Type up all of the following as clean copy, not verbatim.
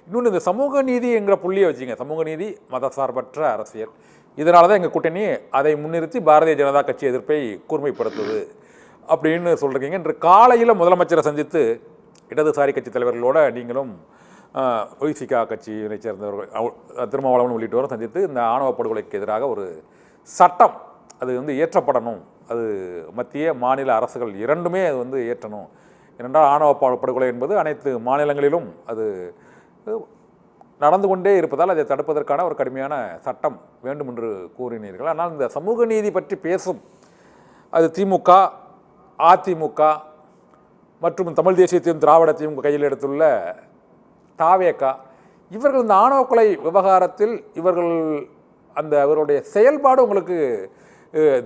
இன்னொன்று இந்த சமூக நீதி என்கிற புள்ளியை வச்சுங்க, சமூக நீதி மதசார்பற்ற அரசியல், இதனால தான் எங்கள் கூட்டணி அதை முன்னிறுத்தி பாரதிய ஜனதா கட்சி எதிர்ப்பை கூர்மைப்படுத்துது அப்படின்னு சொல்கிறீங்க. இன்று காலையில் முதலமைச்சரை சந்தித்து இடதுசாரி கட்சி தலைவர்களோட நீங்களும் ஒய்சிகா கட்சியினை சேர்ந்தவர்கள் திருமாவளவன் உள்ளிட்டோரும் சந்தித்து இந்த ஆணவ படுகொலைக்கு எதிராக ஒரு சட்டம் அது வந்து இயற்றப்படணும், அது மத்திய மாநில அரசுகள் இரண்டுமே அது வந்து ஏற்றணும். ஏனென்றால் ஆணவ படுகொலை என்பது அனைத்து மாநிலங்களிலும் அது நடந்து கொண்டே இருப்பதால் அதை தடுப்பதற்கான ஒரு கடுமையான சட்டம் வேண்டும் என்று கூறினீர்கள். ஆனால் இந்த சமூக நீதி பற்றி பேசும் அது திமுக, அதிமுக மற்றும் தமிழ் தேசியத்தையும் திராவிடத்தையும் கையில் எடுத்துள்ள தாவேகா, இவர்கள் இந்த ஆணவ கொலை விவகாரத்தில் அவருடைய செயல்பாடு உங்களுக்கு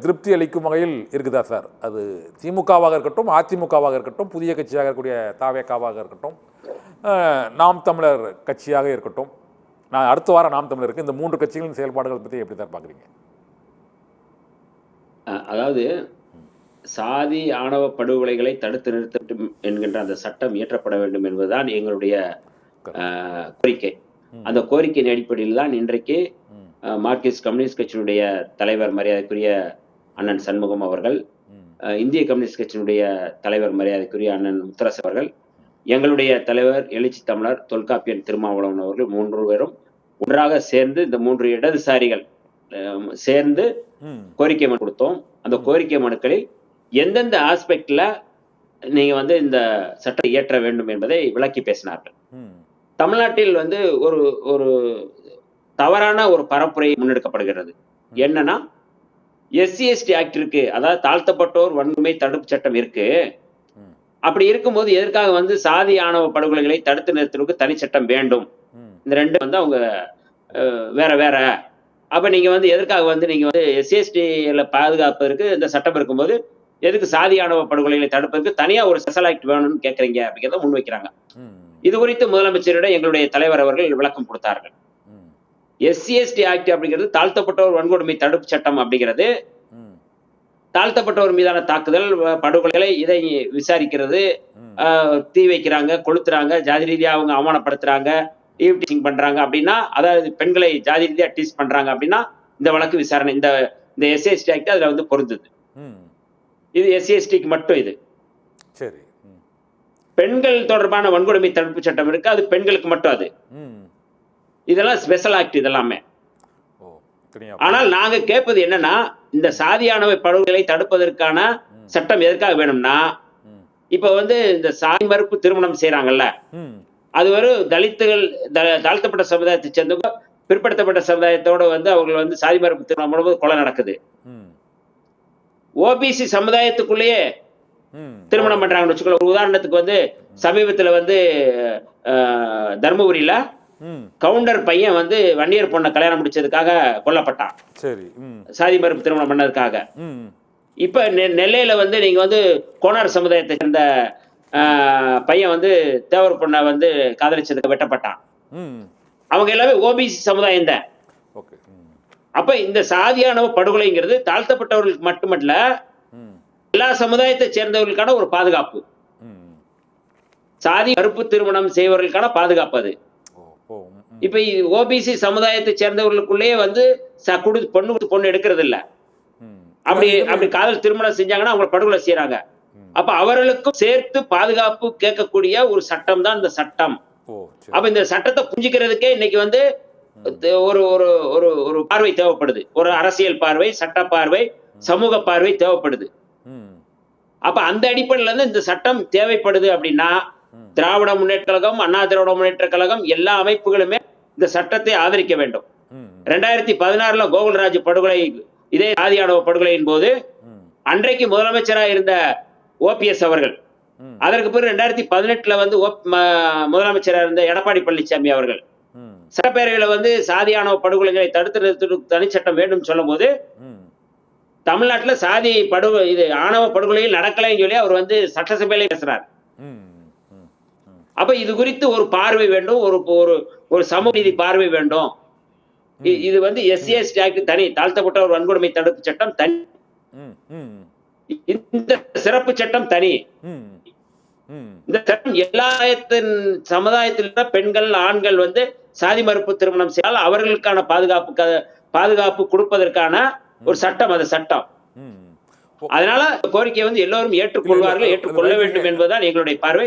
திருப்தி அளிக்கும் வகையில் இருக்குதா சார்? அது திமுகவாக இருக்கட்டும், அதிமுகவாக இருக்கட்டும், புதிய கட்சியாக இருக்கக்கூடிய தாவேகாவாக இருக்கட்டும், நாம் தமிழர் கட்சியாக இருக்கட்டும், நான் அடுத்த வாரம் நாம் தமிழருக்கு இந்த மூன்று கட்சிகளின் செயல்பாடுகள் பற்றி எப்படி தான் பார்க்குறீங்க? அதாவது சாதி ஆணவ படுகொலைகளை தடுத்து நிறுத்த என்கின்ற அந்த சட்டம் இயற்றப்பட வேண்டும் என்பதுதான் எங்களுடைய கோரிக்கை. அந்த கோரிக்கையின் அடிப்படையில் தான் இன்றைக்கு மார்க்சிஸ்ட் கம்யூனிஸ்ட் கட்சியினுடைய தலைவர் மரியாதைக்குரிய அண்ணன் சண்முகம் அவர்கள், இந்திய கம்யூனிஸ்ட் கட்சியினுடைய தலைவர் மரியாதைக்குரிய அண்ணன் முத்தரசு அவர்கள், எங்களுடைய தலைவர் எழுச்சி தமிழர் தொல்காப்பியன் திருமாவளவன் அவர்கள் மூன்று பேரும் ஒன்றாக சேர்ந்து இந்த மூன்று இடதுசாரிகள் சேர்ந்து கோரிக்கை மனு கொடுத்தோம். அந்த கோரிக்கை மனுக்களில் எந்தெந்த ஆஸ்பெக்ட்ல நீங்க வந்து இந்த சட்டத்தை இயற்ற வேண்டும் என்பதை விளக்கி பேசினார்கள். தமிழ்நாட்டில் வந்து ஒரு ஒரு தவறான ஒரு பரப்புரை முன்னெடுக்கப்படுகிறது. என்னன்னா, SC/ST ஆக்ட் இருக்கு, அதாவது தாழ்த்தப்பட்டோர் வன்கொடுமை தடுப்பு சட்டம் இருக்கு. அப்படி இருக்கும்போது எதற்காக வந்து சாதி ஆணவ படுகொலைகளை தடுத்து நிறுத்துவதற்கு தனி சட்டம் வேண்டும்? இந்த ரெண்டு வந்து அவங்க வேற வேற. அப்ப நீங்க வந்து எதற்காக வந்து நீங்க வந்து SC/ST பாதுகாப்பதற்கு இந்த சட்டம் இருக்கும்போது எதுக்கு சாதி ஆணவ படுகொலைகளை தடுப்பதற்கு தனியா ஒரு ஸ்பெஷல் ஆக்ட் வேணும்னு கேட்கறீங்க அப்படிங்கிறத முன்வைக்கிறாங்க. இது குறித்து முதலமைச்சரிடம் எங்களுடைய தலைவர் அவர்கள் விளக்கம் கொடுத்தார்கள். SC/ST ஆக்ட் அப்படிங்கிறது தாழ்த்தப்பட்டோர் வன்கொடுமை தடுப்பு சட்டம் அப்படிங்கிறது தாழ்த்தப்பட்டவர் மீதான தாக்குதல் படுகொலைகளை இதை விசாரிக்கிறது. தீ வைக்கிறாங்க, கொளுத்துறாங்க, ஜாதி ரீதியா அவங்க அவமானப்படுத்துறாங்க, டீசிங் பண்றாங்க அப்படின்னா, அதாவது பெண்களை ஜாதி ரீதியா டீஸ் பண்றாங்க அப்படின்னா இந்த வழக்கு விசாரணை இந்த SC/ST ஆக்ட் அதுல வந்து பொருந்தது. இது SC/STக்கு மட்டும். இது சரி. பெண்கள் தொடர்பான வன்கொடுமை தடுப்பு சட்டம் இருக்கு, அது பெண்களுக்கு மட்டும். அது இதெல்லாம் ஸ்பெஷல் ஆக்ட் இதெல்லாமே. ஆனால் நாங்க கேட்பது என்னன்னா, இந்த சாதியானவை படுகொலைகளை தடுப்பதற்கான சட்டம் எதற்காக வேணும்னா, இப்ப வந்து இந்த சாதி மறுப்பு திருமணம் செய்யறாங்கல்ல, அது வெறும் தலித்துகள் தாழ்த்தப்பட்ட சமுதாயத்தை சேர்ந்தவங்க பிற்படுத்தப்பட்ட சமுதாயத்தோட வந்து அவங்க வந்து சாதி மறுப்பு திருமணம் பண்ணும்போது கொலை நடக்குது. OBC சமுதாயத்துக்குள்ளேயே திருமணம் பண்றாங்கன்னு வச்சுக்கோ. ஒரு உதாரணத்துக்கு வந்து சமீபத்துல வந்து தர்மபுரியில கவுண்டர் பையன் வந்து வன்னியர் பொண்ணை கல்யாணம் முடிச்சதுக்காக கொல்லப்பட்டான், சாதி மறுப்பு திருமணம் பண்ணதுக்காக. இப்ப நெல்லையில வந்து நீங்க வந்து கோனார் சமுதாயத்தை சேர்ந்த பையன் வந்து தேவர் பொண்ணை வந்து காதலிச்சதுக்கு வெட்டப்பட்டான். அவங்க எல்லாமே OBC சமுதாயம் தான். அப்ப இந்த சாதியானவ படுகொலைங்கிறது தாழ்த்தப்பட்டவர்களுக்கு மட்டுமல்ல, எல்லா சமுதாயத்தை சேர்ந்தவர்களுக்கான ஒரு பாதுகாப்பு. சாதி மறுப்பு திருமணம் செய்வர்களுக்கான பாதுகாப்பு அது. இப்ப OBC சமுதாயத்தை சேர்ந்தவர்களுக்குள்ளேயே வந்து பொண்ணு எடுக்கிறது இல்ல. அப்படி காதல் திருமணம் செஞ்சாங்கன்னா அவங்க படுகொலை செய்யறாங்க. அப்ப அவர்களுக்கும் சேர்த்து பாதுகாப்பு கேட்கக்கூடிய ஒரு சட்டம் தான் இந்த சட்டம். அப்ப இந்த சட்டத்தை புரிஞ்சுக்கிறதுக்கே இன்னைக்கு வந்து ஒரு ஒரு ஒரு ஒரு பார்வை தேவைப்படுது. ஒரு அரசியல் பார்வை, சட்ட பார்வை, சமூக பார்வை தேவைப்படுது. அப்ப அந்த அடிப்படையில இருந்து இந்த சட்டம் தேவைப்படுது அப்படின்னா, திராவிட முன்னேற்ற கழகம், அண்ணா திராவிட முன்னேற்ற கழகம் எல்லா அமைப்புகளுமே இந்த சட்டத்தை ஆதரிக்க வேண்டும். 2016 கோகுல்ராஜ் படுகொலை, இதே சாதியானவ படுகொலையின் போது அன்றைக்கு முதலமைச்சராக இருந்த OPS அவர்கள், அதற்கு பிறகு 2018 வந்து முதலமைச்சராக இருந்த எடப்பாடி பழனிசாமி அவர்கள் சட்டப்பேரவையில வந்து சாதியானவ படுகொலைகளை தடுத்து நிறுத்த தனிச்சட்டம் வேண்டும் சொல்லும் போது, தமிழ்நாட்டுல சாதி இது ஆணவ படுகொலையில் நடக்கலைன்னு சொல்லி அவர் வந்து சட்டசபையில பேசுறார். அப்ப இது குறித்து ஒரு பார்வை வேண்டும், ஒரு சமூக நீதி பார்வை வேண்டும். இது வந்து SC/ST ஆக்ட் தனி, தாழ்த்தப்பட்டோர் வன்கொடுமை தடுப்பு சட்டம் தனி, இந்த சிறப்பு சட்டம் தனி. இந்த சட்டம் சமுதாயத்தில் உள்ள பெண்கள் ஆண்கள் வந்து சாதி மறுப்பு திருமணம் செய்தால் அவர்களுக்கான பாதுகாப்பு கொடுப்பதற்கான ஒரு சட்டம், அது சட்டம். அதனால கோரிக்கையை வந்து எல்லோரும் ஏற்றுக்கொள்வார்கள், ஏற்றுக்கொள்ள வேண்டும் என்பதுதான் எங்களுடைய பார்வை.